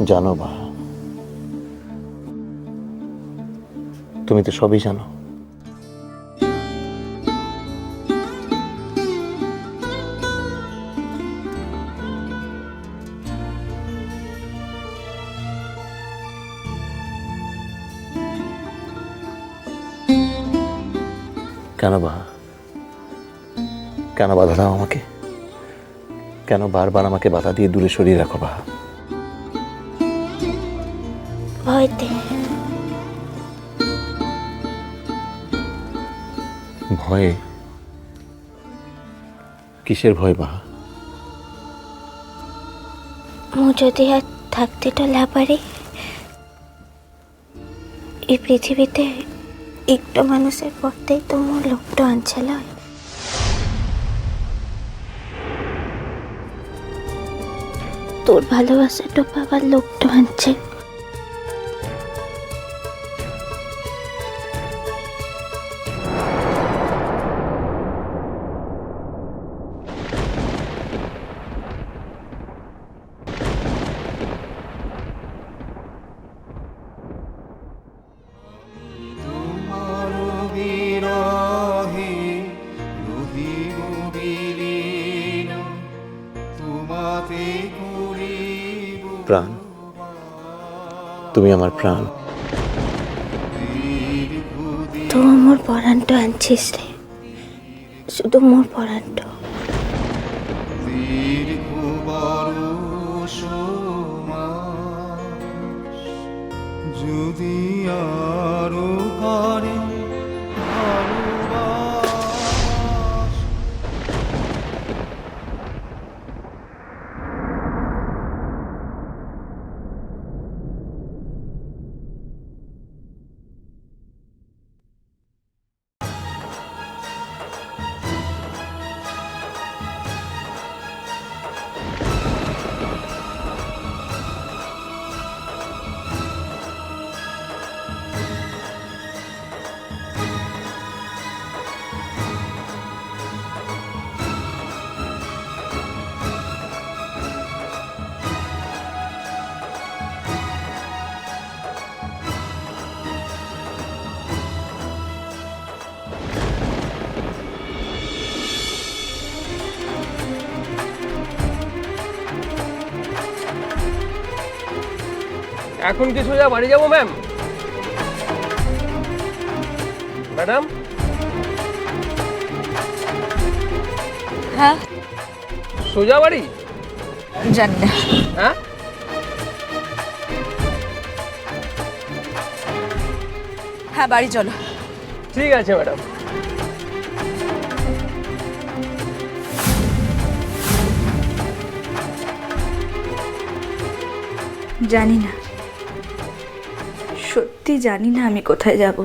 জানো বা, তুমি তো সবই জানো। কেন বা, কেন বাধা দাও আমাকে? কেন বারবার আমাকে বাধা দিয়ে দূরে সরিয়ে রাখো বা? ভয়তে। ভয়ে? কিসের ভয় বা? মু যদি আর থাকতে টলা পারি এই পৃথিবীতে একটু মানুষের পড়তেই তো মোর লোকটা আনছিল। তোর ভালোবাসাটা পাবার লোকটা আনছে। প্রাণ, তুমি আমার প্রাণ। তো মোর পরাণটা আনছিস রে, শুধু মোর পরাণটা। যদি আরো পারে ভালোবাস। এখন কি সোজা বাড়ি যাবো ম্যাম? ম্যাডাম, হ্যাঁ সোজা বাড়ি? জানি না। হ্যাঁ, হ্যাঁ বাড়ি চলো। ঠিক আছে ম্যাডাম। জানি না, সত্যি জানি না আমি কোথায় যাব।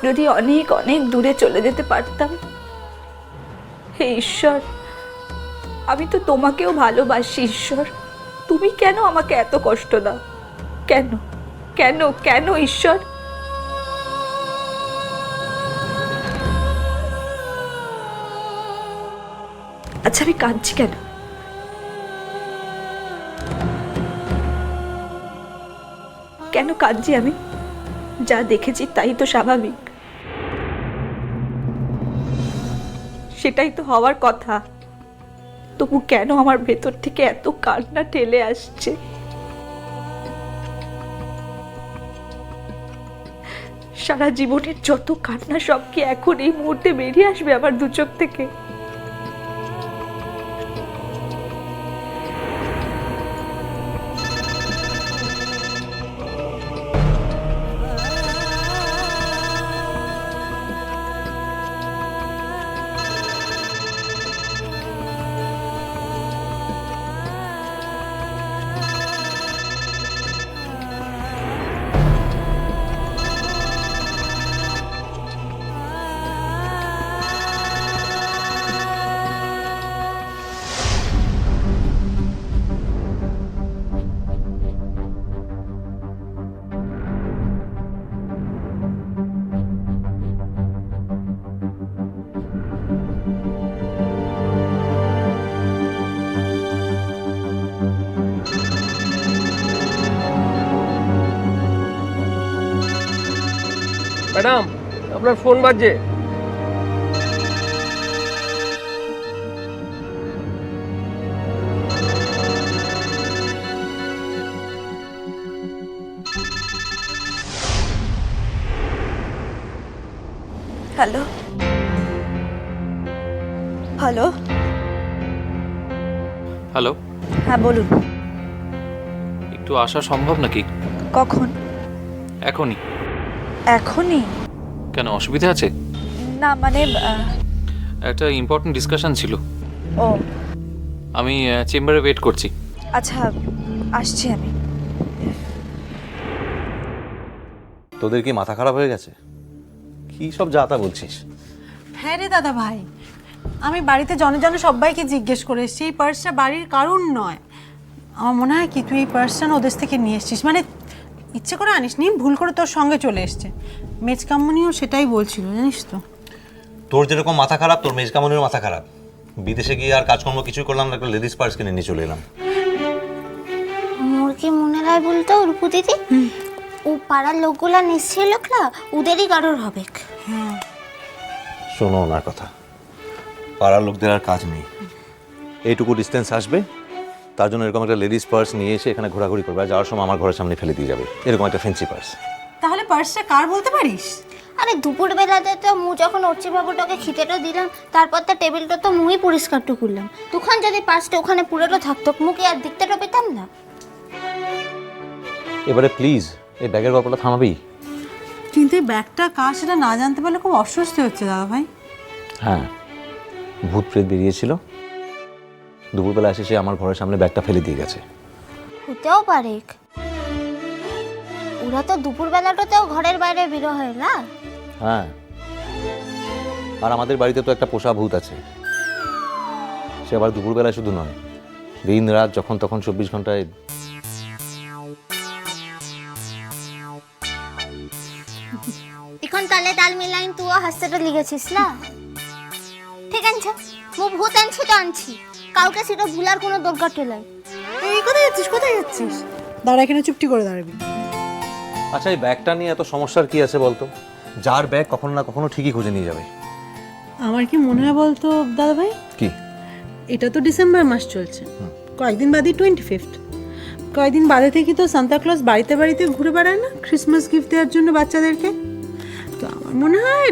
যদি অনেক অনেক দূরে চলে যেতে পারতাম। হে ঈশ্বর, আমি তো তোমাকেও ভালোবাসি ঈশ্বর, তুমি কেন আমাকে এত কষ্ট দাও? কেন কেন কেন ঈশ্বর? আচ্ছা আমি কাঁদছি কেন? কেন কাঁদছি আমি? যা দেখেছি তাই তো স্বাভাবিক, সেটাই তো হওয়ার কথা। তবু কেন আমার ভেতর থেকে এত কান্না ঠেলে আসছে? সারা জীবনের যত কান্না সব কি এখন এই মুহূর্তে বেরিয়ে আসবে আমার দু চোখ থেকে? ম্যাডাম, আপনার ফোন বাজছে। হ্যালো, হ্যালো, হ্যালো, হ্যাঁ বলুন। একটু আসা সম্ভব নাকি? কখন? এখনই। এখনই? কেন, অসুবিধা আছে? না মানে একটা ইম্পর্টেন্ট ডিসকাশন ছিল। ও আমি চেম্বারে ওয়েট করছি। আচ্ছা, আসছি আমি। তোদের কি মাথা খারাপ হয়ে গেছে? কি সব যাতা বলছিস? হ্যাঁ রে দাদা ভাই, আমি বাড়িতে জনে জনে সবাইকে জিজ্ঞেস করে এসেছি, এই পার্সটা বাড়ির কারুর নয়। আমার মনে হয় কি তুই এই পার্সটা ওদের থেকে নিয়ে এসছিস, মানে ইচ্ছে করে আনিস নি, ভুল করে তোর সঙ্গে চলে এসছে। মেজকাম্মনিও সেটাই বলছিল, জানিস তো। তোর যেরকম মাথা খারাপ, তোর মেজকামনির মাথা খারাপ। বিদেশে গিয়ে আর কাজকর্ম কিছুই করলাম না, একটা লেডিস পার্স কিনে নিয়ে চলে এলাম। মোর কি মনে হয় বলতো রূপু দিদি, ও পাড়ার লোকগুলা নিশ্চয়ই লোকলা ওদেরই কারোর হবে। হ্যাঁ, শোনো ওনার কথা, পাড়ার লোকদের আর কাজ নেই, এইটুকু ডিস্টেন্স আসবে, তার জন্য এরকম একটা লেডিস পার্স নিয়ে এসে এখানে ঘোরাঘুরি করবে, আর যাওয়ার সময় আমার ঘরের সামনে ফেলে দিয়ে যাবে, এরকম একটা ফেন্সি পার্স। তাহলে পার্সটা কার বলতে পারিস? আরে দুপুর বেলাতে তো মু যখন অর্চি বাবুটাকে খিতেটা দিলাম, তারপর তো টেবিলটা তো মুই পরিষ্কারটা করলাম। তখন যদি পার্সটা ওখানে পুরোটা থাকতো, মুখে আর দিকটাটা পেতাম না। এবারে প্লিজ এই ব্যাগের গল্পটা থামাবি? কিন্তু এই ব্যাগটা কার সেটা না জানতে পারলে খুব অস্বস্তি হচ্ছে দাদা ভাই। হ্যাঁ, ভূত প্রেত বেরিয়েছিল, দুপুরবেলা এসে সে আমার ঘরের সামনে ব্যাগটা ফেলে দিয়ে গেছে। হতেও পারে, ওরা তো দুপুর বেলাটাতেও ঘরের বাইরে বেরো হয় না। হ্যাঁ, আর আমাদের বাড়িতে তো একটা পোষা ভূত আছে, সে আবার দুপুরবেলায় শুধু নয়, দিন রাত যখন তখন 24 ঘন্টায়। এখন তালে তাল মিলাইন তুইও হাসতেটা লিখেছিস না? ঠিক আছে, মু ভূত আনছি তো আনছি, কাউকে সেটা ভুলার কোনো দরকার নাই। এই কোথায় যাচ্ছিস, কোথায় যাচ্ছিস? দাঁড়া, এখানে চুপটি করে দাঁড়াবি। আচ্ছা, এই ব্যাগটা নিয়ে এত সমস্যার কি আছে বলতো? যার ব্যাগ কখনো না কখনো ঠিকই খুঁজে নিয়ে যাবে। আমার কি মনে হয় বলতো দাদা ভাই, কি? এটা তো ডিসেম্বর মাস চলছে, কয়েকদিন বাদে 25th, কয়েকদিন বাদে থেকে তো সান্তা ক্লজ বাড়িতে বাড়িতে ঘুরে বেড়ায় না ক্রিসমাস গিফট দেওয়ার জন্য বাচ্চাদেরকে। তো আমার মনে হয়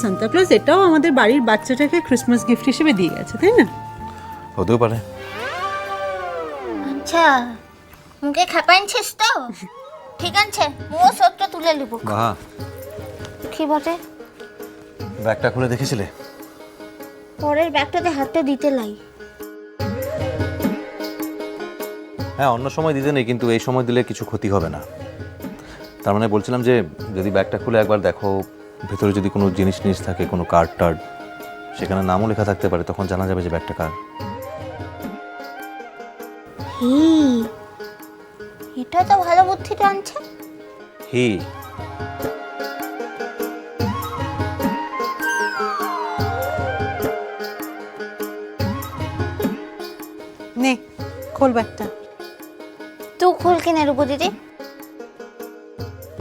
সান্তা ক্লজ এটাও আমাদের বাড়ির বাচ্চাটাকে ক্রিসমাস গিফট হিসেবে দিয়ে গেছে, তাই না? হতেও পারে। আচ্ছা, মুখে খেপাইছিস তো? ঠিক আছে, ও সবটা তুলে নিব। বাহ, কি বটে? ব্যাগটা খুলে দেখেছিলে? পরের ব্যাগটাতে হাতটা দিতে লাই। হ্যাঁ, অন্য সময় দিতে নেই, কিন্তু এই সময় দিলে কিছু ক্ষতি হবে না। তার মানে বলছিলাম যে যদি ব্যাগটা খুলে একবার দেখো, ভেতরে যদি কোনো জিনিস থাকে, কোনো কার্ড টার্ড, সেখানে নামও লেখা থাকতে পারে, তখন জানা যাবে যে ব্যাগটা কার। এটা তো ভালো বুদ্ধিটা আনছে। হি, নে খোল ব্যাগটা। তুই খুল কিনে রূপু দিদি,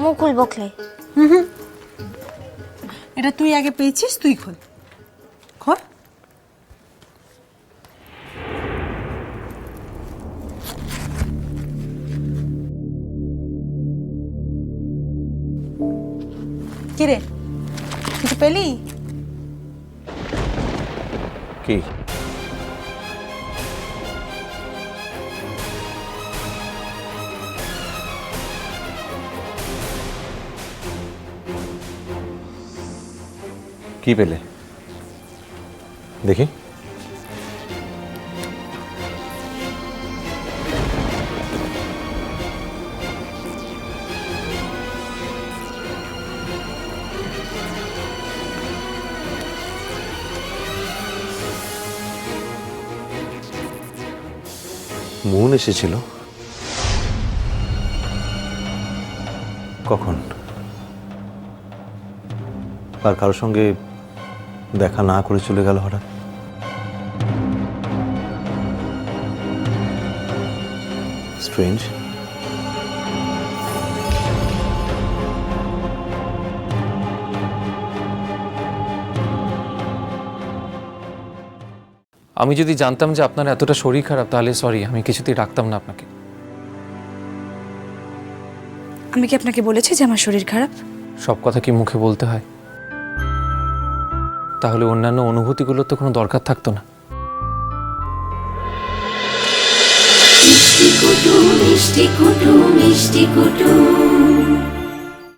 মুখ খুলবো খলে। এটা তুই আগে পেয়েছিস, তুই খোল, খোল। কিরে, কিছু পেলি? কি? কি পেলে দেখি? মন এসেছিল। কখন? আর কারোর সঙ্গে দেখা না করে চলে গেল হঠাৎ। স্ট্রেঞ্জ। আমি যদি জানতাম যে আপনার এতটা শরীর খারাপ তাহলে সরি, আমি কিছুতেই রাখতাম না আপনাকে। আমি কি আপনাকে বলেছি যে আমার শরীর খারাপ? সব কথা কি মুখে বলতে হয়? তাহলে অন্যান্য অনুভূতিগুলোর তো কোনো দরকার থাকতো না। মিষ্টি কুটু মিষ্টি কুটু মিষ্টি কুটু